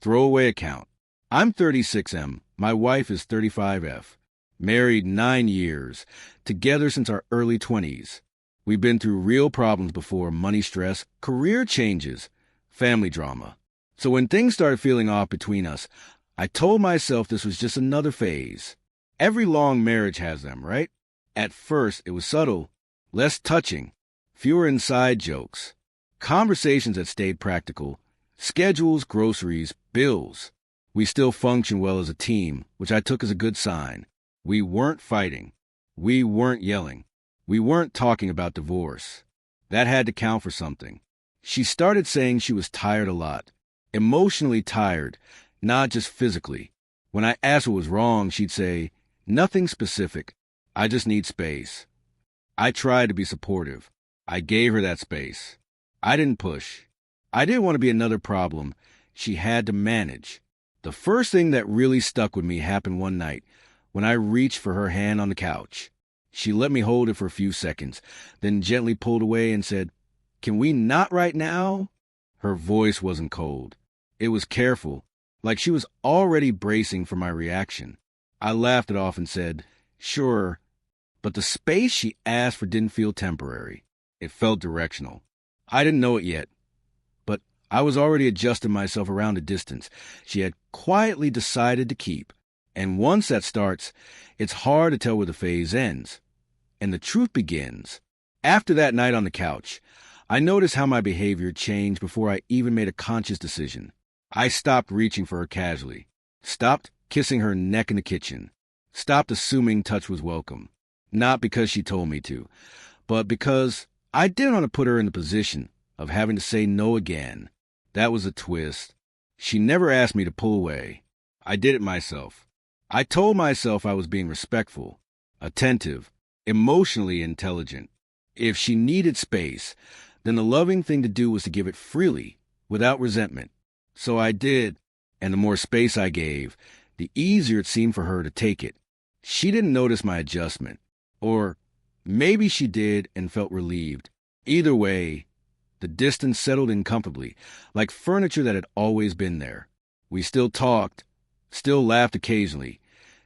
Throwaway account. I'm 36M. My wife is 35F. Married 9 years. Together since our early 20s. We've been through real problems before: money stress, career changes, family drama. So when things started feeling off between us, I told myself this was just another phase. Every long marriage has them, right? At first, it was subtle, less touching, fewer inside jokes, conversations that stayed practical, schedules, groceries, bills. We still function well as a team, which I took as a good sign. We weren't fighting. We weren't yelling. We weren't talking about divorce. That had to count for something. She started saying she was tired a lot, emotionally tired, not just physically. When I asked what was wrong, she'd say, "Nothing specific. I just need space." I tried to be supportive. I gave her that space. I didn't push. I didn't want to be another problem she had to manage. The first thing that really stuck with me happened one night when I reached for her hand on the couch. She let me hold it for a few seconds, then gently pulled away and said, "Can we not right now?" Her voice wasn't cold. It was careful, like she was already bracing for my reaction. I laughed it off and said, "Sure," but the space she asked for didn't feel temporary. It felt directional. I didn't know it yet, but I was already adjusting myself around the distance she had quietly decided to keep. And once that starts, it's hard to tell where the phase ends. And the truth begins. After that night on the couch, I noticed how my behavior changed before I even made a conscious decision. I stopped reaching for her casually, stopped kissing her neck in the kitchen, stopped assuming touch was welcome. Not because she told me to, but because I didn't want to put her in the position of having to say no again. That was a twist. She never asked me to pull away. I did it myself. I told myself I was being respectful, attentive, emotionally intelligent. If she needed space, then the loving thing to do was to give it freely, without resentment. So I did, and the more space I gave, the easier it seemed for her to take it. She didn't notice my adjustment, or maybe she did and felt relieved. Either way, the distance settled in comfortably, like furniture that had always been there. We still talked, still laughed occasionally,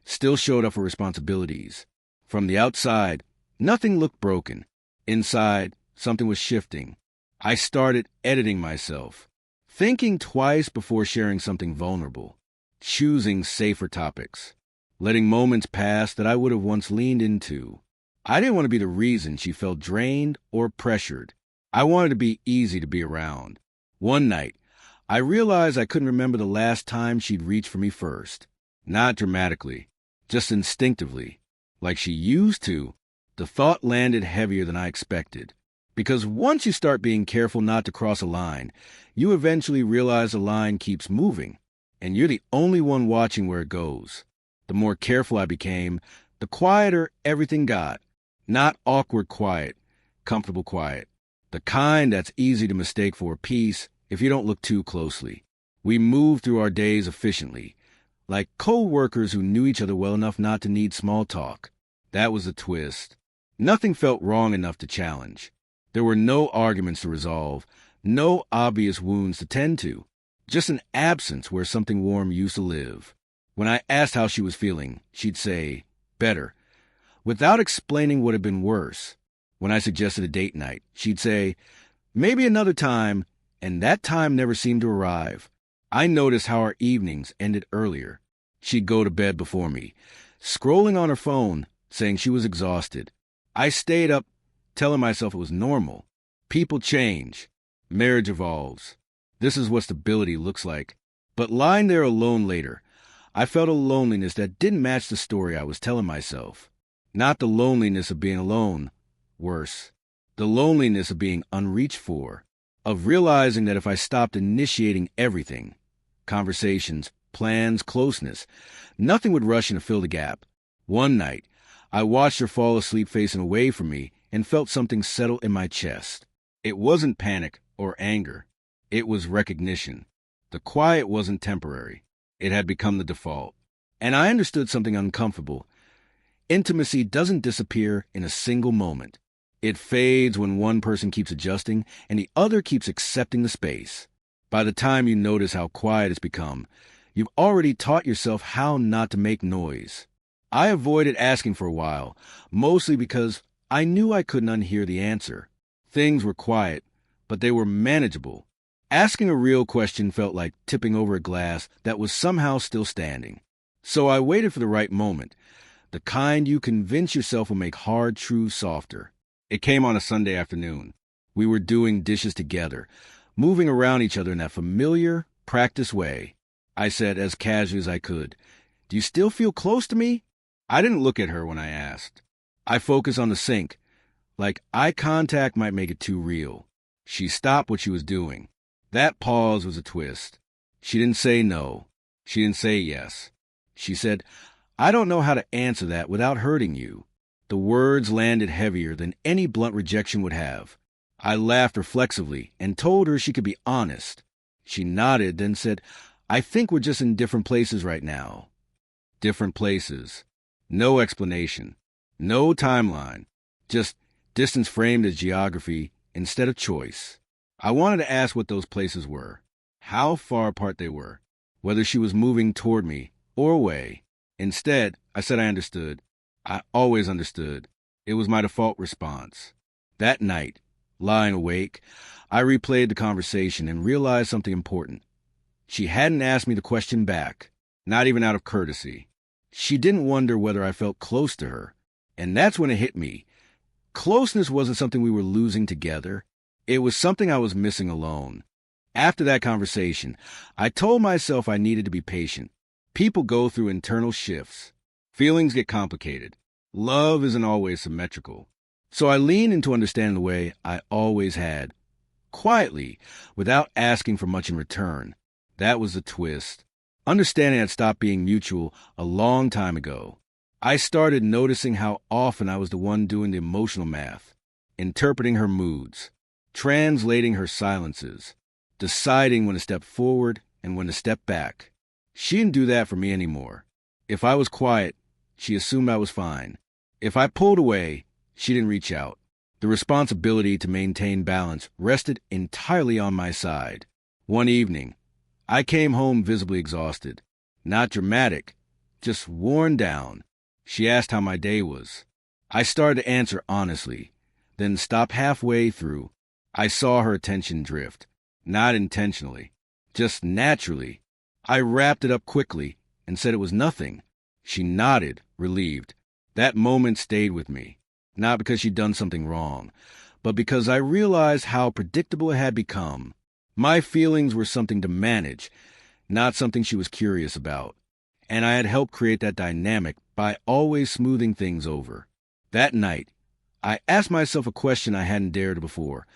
still showed up for responsibilities. From the outside, nothing looked broken. Inside, something was shifting. I started editing myself, thinking twice before sharing something vulnerable, choosing safer topics, letting moments pass that I would have once leaned into. I didn't want to be the reason she felt drained or pressured. I wanted to be easy to be around. One night, I realized I couldn't remember the last time she'd reached for me first. Not dramatically, just instinctively. Like she used to. The thought landed heavier than I expected. Because once you start being careful not to cross a line, you eventually realize the line keeps moving, and you're the only one watching where it goes. The more careful I became, the quieter everything got. Not awkward quiet, comfortable quiet. The kind that's easy to mistake for peace if you don't look too closely. We moved through our days efficiently, like co-workers who knew each other well enough not to need small talk. That was a twist. Nothing felt wrong enough to challenge. There were no arguments to resolve, no obvious wounds to tend to, just an absence where something warm used to live. When I asked how she was feeling, she'd say, "Better," without explaining what had been worse. When I suggested a date night, she'd say, "Maybe another time," and that time never seemed to arrive. I noticed how our evenings ended earlier. She'd go to bed before me, scrolling on her phone, saying she was exhausted. I stayed up, telling myself it was normal. People change. Marriage evolves. This is what stability looks like. But lying there alone later, I felt a loneliness that didn't match the story I was telling myself. Not the loneliness of being alone. Worse, the loneliness of being unreached for, of realizing that if I stopped initiating everything, conversations, plans, closeness, nothing would rush in to fill the gap. One night, I watched her fall asleep facing away from me and felt something settle in my chest. It wasn't panic or anger. It was recognition. The quiet wasn't temporary. It had become the default. And I understood something uncomfortable. Intimacy doesn't disappear in a single moment. It fades when one person keeps adjusting and the other keeps accepting the space. By the time you notice how quiet it's become, you've already taught yourself how not to make noise. I avoided asking for a while, mostly because I knew I couldn't unhear the answer. Things were quiet, but they were manageable. Asking a real question felt like tipping over a glass that was somehow still standing. So I waited for the right moment, the kind you convince yourself will make hard truths softer. It came on a Sunday afternoon. We were doing dishes together, moving around each other in that familiar, practiced way. I said as casually as I could, "Do you still feel close to me?" I didn't look at her when I asked. I focused on the sink, like eye contact might make it too real. She stopped what she was doing. That pause was a twist. She didn't say no. She didn't say yes. She said, "I don't know how to answer that without hurting you." The words landed heavier than any blunt rejection would have. I laughed reflexively and told her she could be honest. She nodded, then said, "I think we're just in different places right now." Different places. No explanation. No timeline. Just distance framed as geography instead of choice. I wanted to ask what those places were, how far apart they were, whether she was moving toward me or away. Instead, I said I understood. I always understood. It was my default response. That night, lying awake, I replayed the conversation and realized something important. She hadn't asked me the question back, not even out of courtesy. She didn't wonder whether I felt close to her. And that's when it hit me. Closeness wasn't something we were losing together. It was something I was missing alone. After that conversation, I told myself I needed to be patient. People go through internal shifts. Feelings get complicated. Love isn't always symmetrical. So I leaned into understanding the way I always had. Quietly, without asking for much in return. That was the twist. Understanding had stopped being mutual a long time ago. I started noticing how often I was the one doing the emotional math, interpreting her moods, translating her silences, deciding when to step forward and when to step back. She didn't do that for me anymore. If I was quiet, she assumed I was fine. If I pulled away, she didn't reach out. The responsibility to maintain balance rested entirely on my side. One evening, I came home visibly exhausted. Not dramatic, just worn down. She asked how my day was. I started to answer honestly, then stopped halfway through. I saw her attention drift. Not intentionally, just naturally. I wrapped it up quickly and said it was nothing. She nodded, relieved. That moment stayed with me, not because she'd done something wrong, but because I realized how predictable it had become. My feelings were something to manage, not something she was curious about. And I had helped create that dynamic by always smoothing things over. That night, I asked myself a question I hadn't dared before.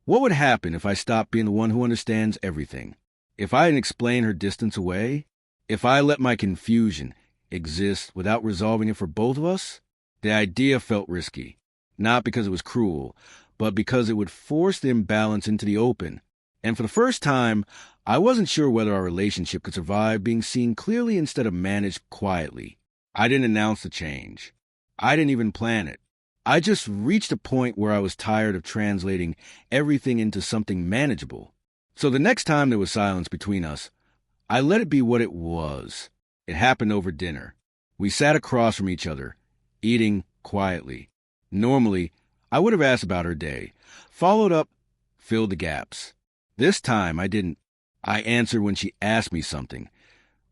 What would happen if I stopped being the one who understands everything? If I didn't explain her distance away? If I let my confusion exist without resolving it for both of us? The idea felt risky, not because it was cruel, but because it would force the imbalance into the open. And for the first time, I wasn't sure whether our relationship could survive being seen clearly instead of managed quietly. I didn't announce the change. I didn't even plan it. I just reached a point where I was tired of translating everything into something manageable. So the next time there was silence between us, I let it be what it was. It happened over dinner. We sat across from each other, eating quietly. Normally, I would have asked about her day, followed up, filled the gaps. This time, I didn't. I answered when she asked me something,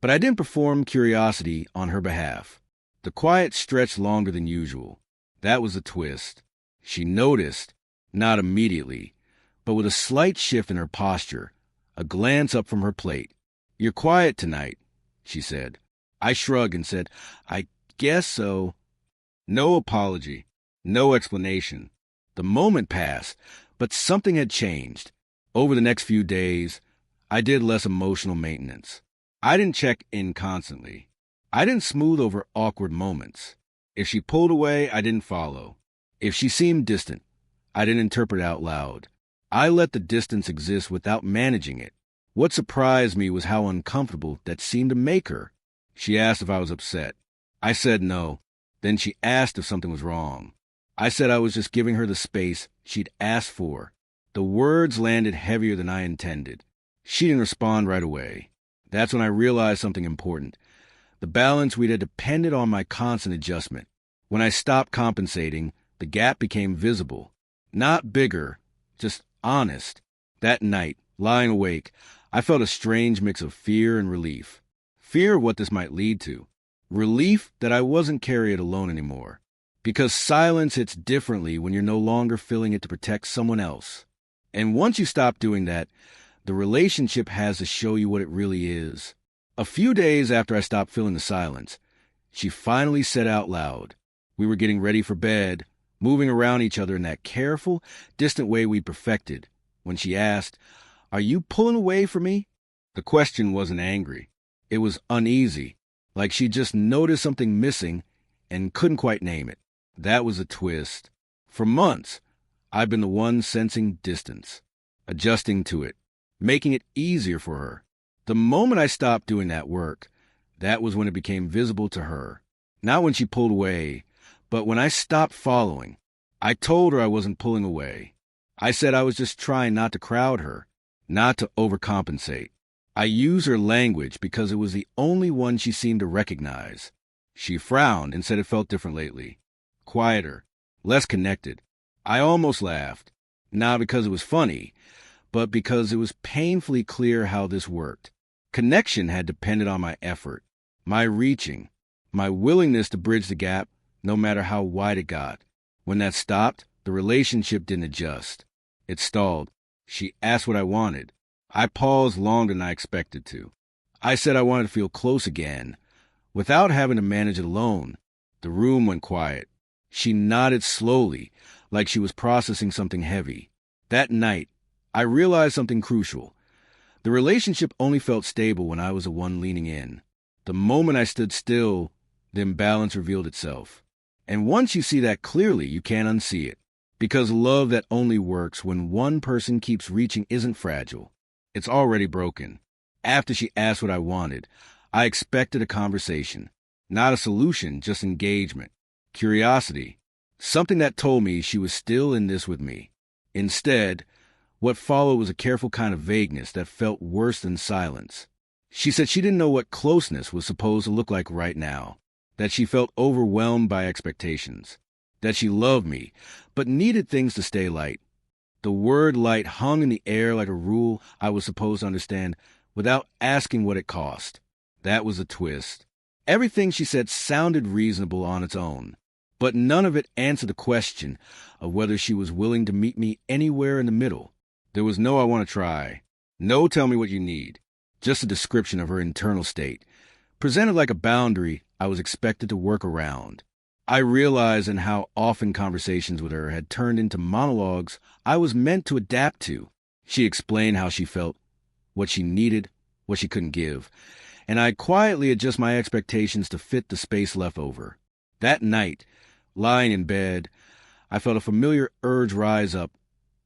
but I didn't perform curiosity on her behalf. The quiet stretched longer than usual. That was the twist. She noticed, not immediately, but with a slight shift in her posture, a glance up from her plate. "You're quiet tonight," she said. I shrugged and said, "I guess so." No apology, no explanation. The moment passed, but something had changed. Over the next few days, I did less emotional maintenance. I didn't check in constantly. I didn't smooth over awkward moments. If she pulled away, I didn't follow. If she seemed distant, I didn't interpret out loud. I let the distance exist without managing it. What surprised me was how uncomfortable that seemed to make her. She asked if I was upset. I said no. Then she asked if something was wrong. I said I was just giving her the space she'd asked for. The words landed heavier than I intended. She didn't respond right away. That's when I realized something important. The balance we'd had depended on my constant adjustment. When I stopped compensating, the gap became visible. Not bigger, just honest. That night, lying awake, I felt a strange mix of fear and relief. Fear of what this might lead to. Relief that I wasn't carrying it alone anymore. Because silence hits differently when you're no longer filling it to protect someone else. And once you stop doing that, the relationship has to show you what it really is. A few days after I stopped feeling the silence, she finally said out loud. We were getting ready for bed, moving around each other in that careful, distant way we perfected, when she asked, "Are you pulling away from me?" The question wasn't angry. It was uneasy, like she just noticed something missing and couldn't quite name it. That was a twist. For months, I've been the one sensing distance, adjusting to it, making it easier for her. The moment I stopped doing that work, that was when it became visible to her. Not when she pulled away, but when I stopped following. I told her I wasn't pulling away. I said I was just trying not to crowd her, not to overcompensate. I used her language because it was the only one she seemed to recognize. She frowned and said it felt different lately. Quieter, less connected. I almost laughed, not because it was funny, but because it was painfully clear how this worked. Connection had depended on my effort, my reaching, my willingness to bridge the gap, no matter how wide it got. When that stopped, the relationship didn't adjust. It stalled. She asked what I wanted. I paused longer than I expected to. I said I wanted to feel close again, without having to manage it alone. The room went quiet. She nodded slowly, like she was processing something heavy. That night, I realized something crucial. The relationship only felt stable when I was the one leaning in. The moment I stood still, the imbalance revealed itself. And once you see that clearly, you can't unsee it. Because love that only works when one person keeps reaching isn't fragile. It's already broken. After she asked what I wanted, I expected a conversation. Not a solution, just engagement. Curiosity. Something that told me she was still in this with me. Instead, what followed was a careful kind of vagueness that felt worse than silence. She said she didn't know what closeness was supposed to look like right now. That she felt overwhelmed by expectations. That she loved me, but needed things to stay light. The word light hung in the air like a rule I was supposed to understand without asking what it cost. That was a twist. Everything she said sounded reasonable on its own, but none of it answered the question of whether she was willing to meet me anywhere in the middle. There was no "I want to try," no "tell me what you need," just a description of her internal state, presented like a boundary I was expected to work around. I realized in how often conversations with her had turned into monologues I was meant to adapt to. She explained how she felt, what she needed, what she couldn't give, and I quietly adjust my expectations to fit the space left over. That night, lying in bed, I felt a familiar urge rise up,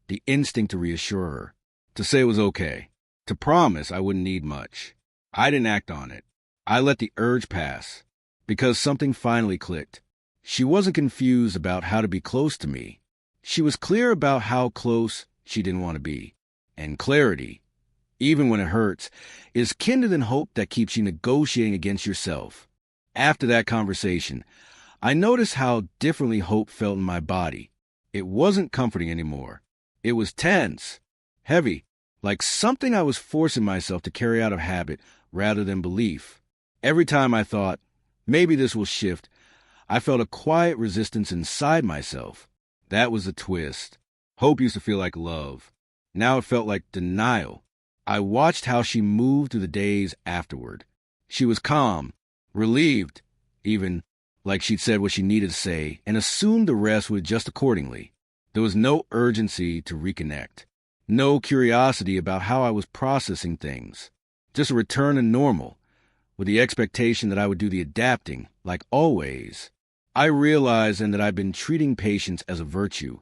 the instinct to reassure her, to say it was okay, to promise I wouldn't need much. I didn't act on it. I let the urge pass, because something finally clicked. She wasn't confused about how to be close to me. She was clear about how close she didn't want to be. And clarity, even when it hurts, is kindled in hope that keeps you negotiating against yourself. After that conversation, I noticed how differently hope felt in my body. It wasn't comforting anymore. It was tense, heavy, like something I was forcing myself to carry out of habit rather than belief. Every time I thought, maybe this will shift, I felt a quiet resistance inside myself. That was the twist. Hope used to feel like love. Now it felt like denial. I watched how she moved through the days afterward. She was calm, relieved, even like she'd said what she needed to say, and assumed the rest would adjust accordingly. There was no urgency to reconnect. No curiosity about how I was processing things. Just a return to normal, with the expectation that I would do the adapting, like always. I realized then that I'd been treating patience as a virtue,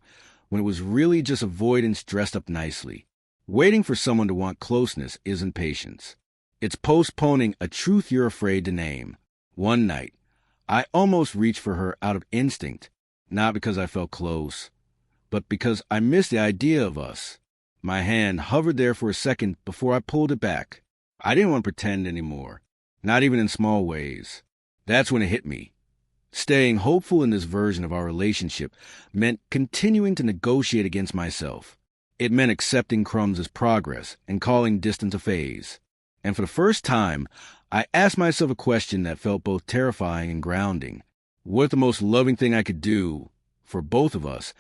when it was really just avoidance dressed up nicely. Waiting for someone to want closeness isn't patience. It's postponing a truth you're afraid to name. One night, I almost reached for her out of instinct, not because I felt close, but because I missed the idea of us. My hand hovered there for a second before I pulled it back. I didn't want to pretend anymore, not even in small ways. That's when it hit me. Staying hopeful in this version of our relationship meant continuing to negotiate against myself. It meant accepting crumbs as progress and calling distance a phase. And for the first time, I asked myself a question that felt both terrifying and grounding. What if the most loving thing I could do, for both of us,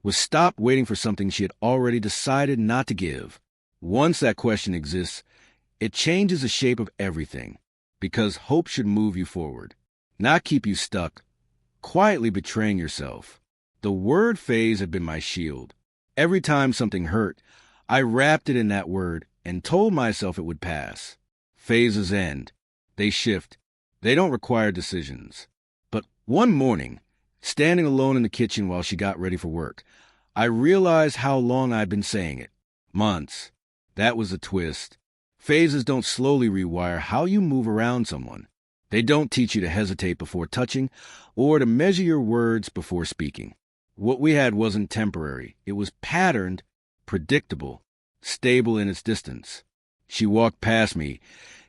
was stop waiting for something she had already decided not to give? Once that question exists, it changes the shape of everything, because hope should move you forward, not keep you stuck, quietly betraying yourself. The word phase had been my shield. Every time something hurt, I wrapped it in that word and told myself it would pass. Phases end. They shift. They don't require decisions. But one morning, standing alone in the kitchen while she got ready for work, I realized how long I'd been saying it. Months. That was the twist. Phases don't slowly rewire how you move around someone. They don't teach you to hesitate before touching or to measure your words before speaking. What we had wasn't temporary. It was patterned, predictable, stable in its distance. She walked past me,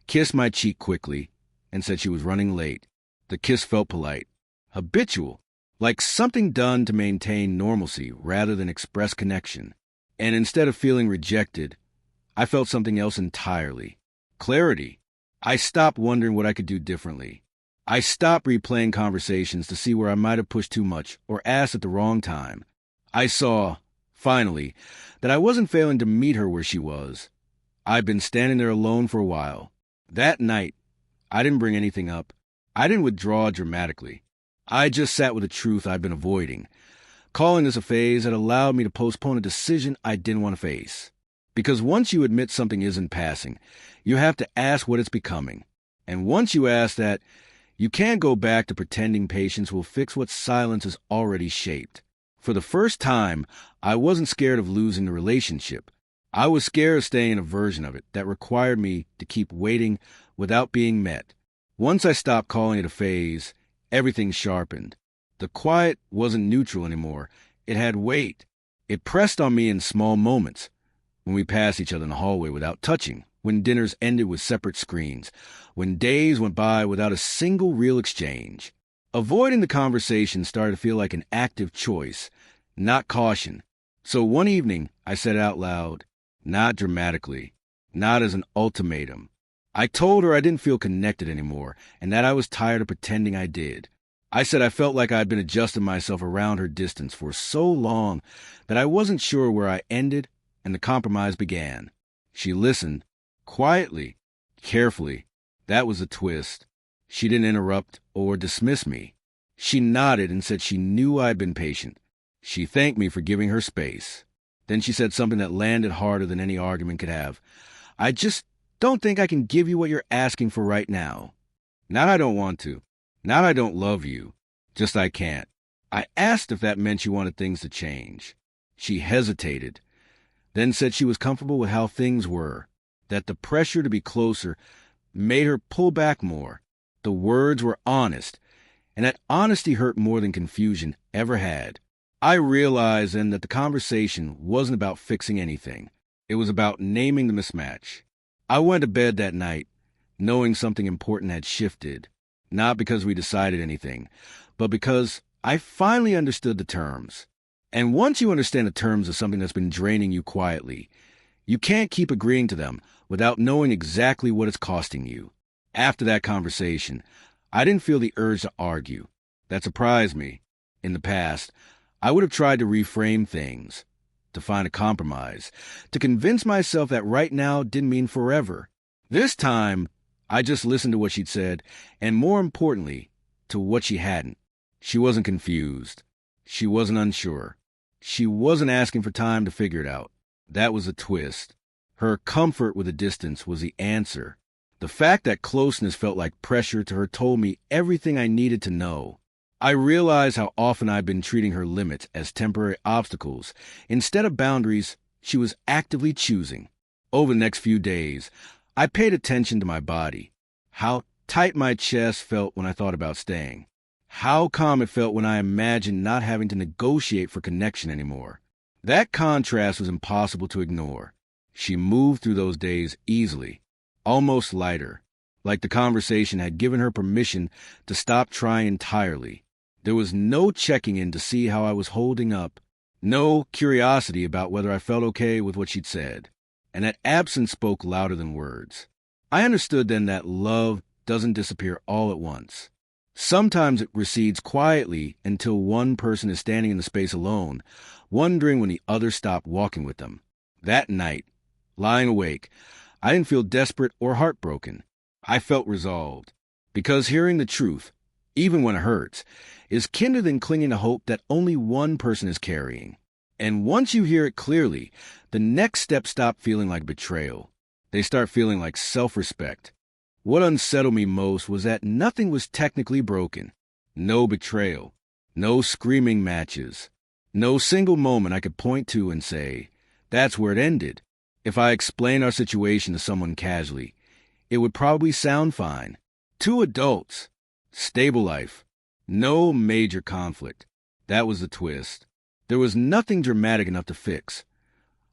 kissed my cheek quickly, and said she was running late. The kiss felt polite, habitual, like something done to maintain normalcy rather than express connection. And instead of feeling rejected, I felt something else entirely. Clarity. I stopped wondering what I could do differently. I stopped replaying conversations to see where I might have pushed too much or asked at the wrong time. I saw, finally, that I wasn't failing to meet her where she was. I'd been standing there alone for a while. That night, I didn't bring anything up. I didn't withdraw dramatically. I just sat with the truth I'd been avoiding. Calling this a phase had allowed me to postpone a decision I didn't want to face. Because once you admit something isn't passing, you have to ask what it's becoming. And once you ask that, you can't go back to pretending patience will fix what silence has already shaped. For the first time, I wasn't scared of losing the relationship. I was scared of staying in a version of it that required me to keep waiting without being met. Once I stopped calling it a phase, everything sharpened. The quiet wasn't neutral anymore. It had weight. It pressed on me in small moments. When we passed each other in the hallway without touching, when dinners ended with separate screens, when days went by without a single real exchange. Avoiding the conversation started to feel like an active choice, not caution. So one evening, I said out loud, not dramatically, not as an ultimatum. I told her I didn't feel connected anymore and that I was tired of pretending I did. I said I felt like I'd been adjusting myself around her distance for so long that I wasn't sure where I ended and the compromise began. She listened, quietly, carefully. That was a twist. She didn't interrupt or dismiss me. She nodded and said she knew I'd been patient. She thanked me for giving her space. Then she said something that landed harder than any argument could have. I just don't think I can give you what you're asking for right now. Not I don't want to. Not I don't love you. Just I can't. I asked if that meant she wanted things to change. She hesitated, then said she was comfortable with how things were, that the pressure to be closer made her pull back more. The words were honest, and that honesty hurt more than confusion ever had. I realized then that the conversation wasn't about fixing anything. It was about naming the mismatch. I went to bed that night, knowing something important had shifted, not because we decided anything, but because I finally understood the terms. And once you understand the terms of something that's been draining you quietly, you can't keep agreeing to them without knowing exactly what it's costing you. After that conversation, I didn't feel the urge to argue. That surprised me. In the past, I would have tried to reframe things, to find a compromise, to convince myself that right now didn't mean forever. This time, I just listened to what she'd said, and more importantly, to what she hadn't. She wasn't confused. She wasn't unsure. She wasn't asking for time to figure it out. That was a twist. Her comfort with the distance was the answer. The fact that closeness felt like pressure to her told me everything I needed to know. I realized how often I'd been treating her limits as temporary obstacles. Instead of boundaries, she was actively choosing. Over the next few days, I paid attention to my body. How tight my chest felt when I thought about staying. How calm it felt when I imagined not having to negotiate for connection anymore. That contrast was impossible to ignore. She moved through those days easily, almost lighter, like the conversation had given her permission to stop trying entirely. There was no checking in to see how I was holding up, no curiosity about whether I felt okay with what she'd said, and that absence spoke louder than words. I understood then that love doesn't disappear all at once. Sometimes it recedes quietly until one person is standing in the space alone, wondering when the other stopped walking with them. That night, lying awake, I didn't feel desperate or heartbroken. I felt resolved, because hearing the truth, even when it hurts, is kinder than clinging to hope that only one person is carrying. And once you hear it clearly, the next steps stop feeling like betrayal. They start feeling like self-respect. What unsettled me most was that nothing was technically broken. No betrayal, no screaming matches, no single moment I could point to and say, that's where it ended. If I explained our situation to someone casually, it would probably sound fine. Two adults, stable life, no major conflict. That was the twist. There was nothing dramatic enough to fix,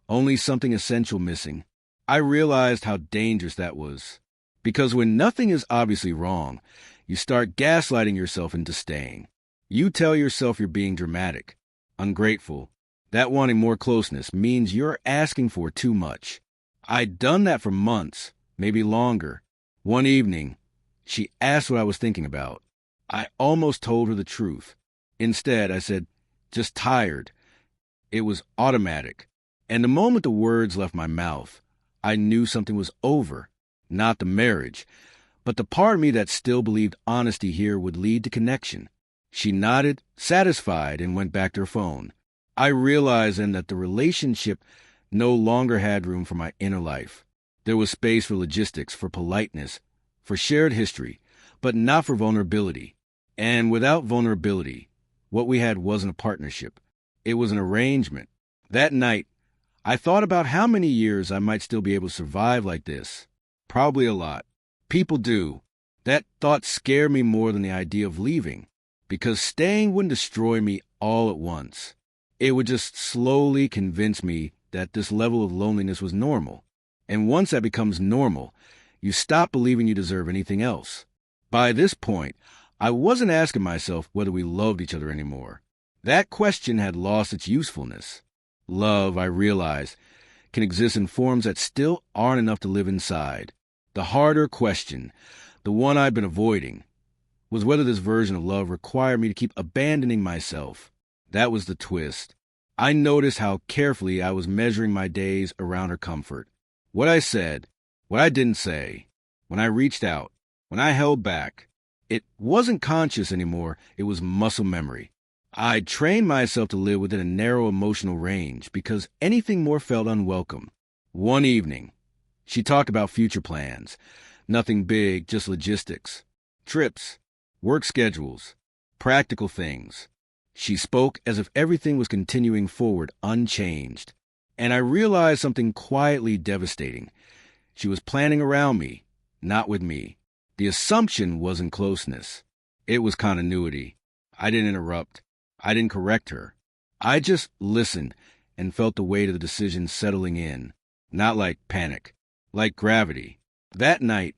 only something essential missing. I realized how dangerous that was. Because when nothing is obviously wrong, you start gaslighting yourself into staying. You tell yourself you're being dramatic, ungrateful, that wanting more closeness means you're asking for too much. I'd done that for months, maybe longer. One evening, she asked what I was thinking about. I almost told her the truth. Instead, I said, just tired. It was automatic. And the moment the words left my mouth, I knew something was over. Not the marriage, but the part of me that still believed honesty here would lead to connection. She nodded, satisfied, and went back to her phone. I realized then that the relationship no longer had room for my inner life. There was space for logistics, for politeness, for shared history, but not for vulnerability. And without vulnerability, what we had wasn't a partnership. It was an arrangement. That night, I thought about how many years I might still be able to survive like this. Probably a lot. People do. That thought scared me more than the idea of leaving, because staying wouldn't destroy me all at once. It would just slowly convince me that this level of loneliness was normal. And once that becomes normal, you stop believing you deserve anything else. By this point, I wasn't asking myself whether we loved each other anymore. That question had lost its usefulness. Love, I realized, can exist in forms that still aren't enough to live inside. The harder question, the one I'd been avoiding, was whether this version of love required me to keep abandoning myself. That was the twist. I noticed how carefully I was measuring my days around her comfort. What I said, what I didn't say, when I reached out, when I held back. It wasn't conscious anymore, it was muscle memory. I'd trained myself to live within a narrow emotional range because anything more felt unwelcome. One evening, she talked about future plans. Nothing big, just logistics. Trips, work schedules, practical things. She spoke as if everything was continuing forward unchanged. And I realized something quietly devastating. She was planning around me, not with me. The assumption wasn't closeness. It was continuity. I didn't interrupt. I didn't correct her. I just listened and felt the weight of the decision settling in. Not like panic, like gravity. That night,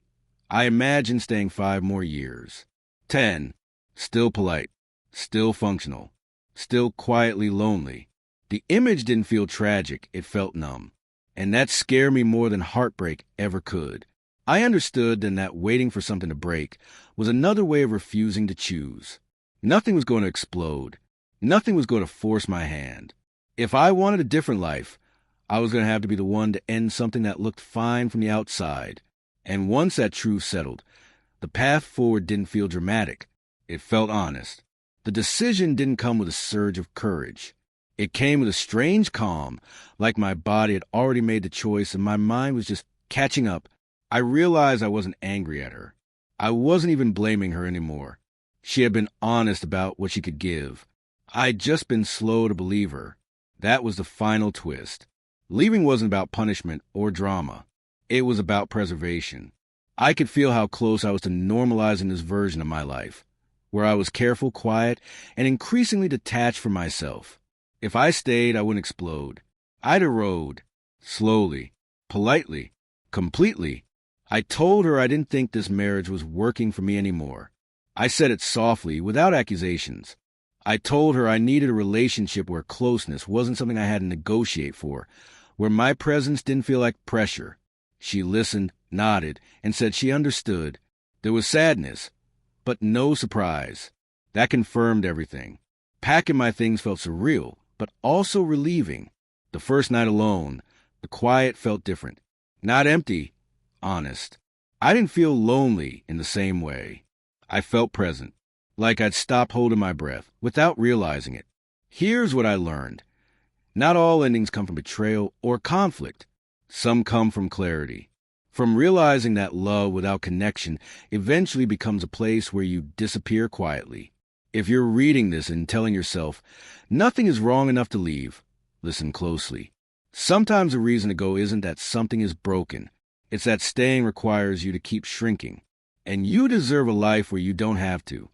I imagined staying 5 more years. 10. Still polite. Still functional. Still quietly lonely. The image didn't feel tragic. It felt numb. And that scared me more than heartbreak ever could. I understood then that waiting for something to break was another way of refusing to choose. Nothing was going to explode. Nothing was going to force my hand. If I wanted a different life, I was going to have to be the one to end something that looked fine from the outside. And once that truth settled, the path forward didn't feel dramatic. It felt honest. The decision didn't come with a surge of courage. It came with a strange calm, like my body had already made the choice and my mind was just catching up. I realized I wasn't angry at her. I wasn't even blaming her anymore. She had been honest about what she could give. I'd just been slow to believe her. That was the final twist. Leaving wasn't about punishment or drama. It was about preservation. I could feel how close I was to normalizing this version of my life, where I was careful, quiet, and increasingly detached from myself. If I stayed, I wouldn't explode. I'd erode. Slowly. Politely. Completely. I told her I didn't think this marriage was working for me anymore. I said it softly, without accusations. I told her I needed a relationship where closeness wasn't something I had to negotiate for, where my presence didn't feel like pressure. She listened, nodded, and said she understood. There was sadness, but no surprise. That confirmed everything. Packing my things felt surreal, but also relieving. The first night alone, the quiet felt different. Not empty, honest. I didn't feel lonely in the same way. I felt present, like I'd stopped holding my breath without realizing it. Here's what I learned. Not all endings come from betrayal or conflict. Some come from clarity, from realizing that love without connection eventually becomes a place where you disappear quietly. If you're reading this and telling yourself, nothing is wrong enough to leave, listen closely. Sometimes the reason to go isn't that something is broken. It's that staying requires you to keep shrinking. And you deserve a life where you don't have to.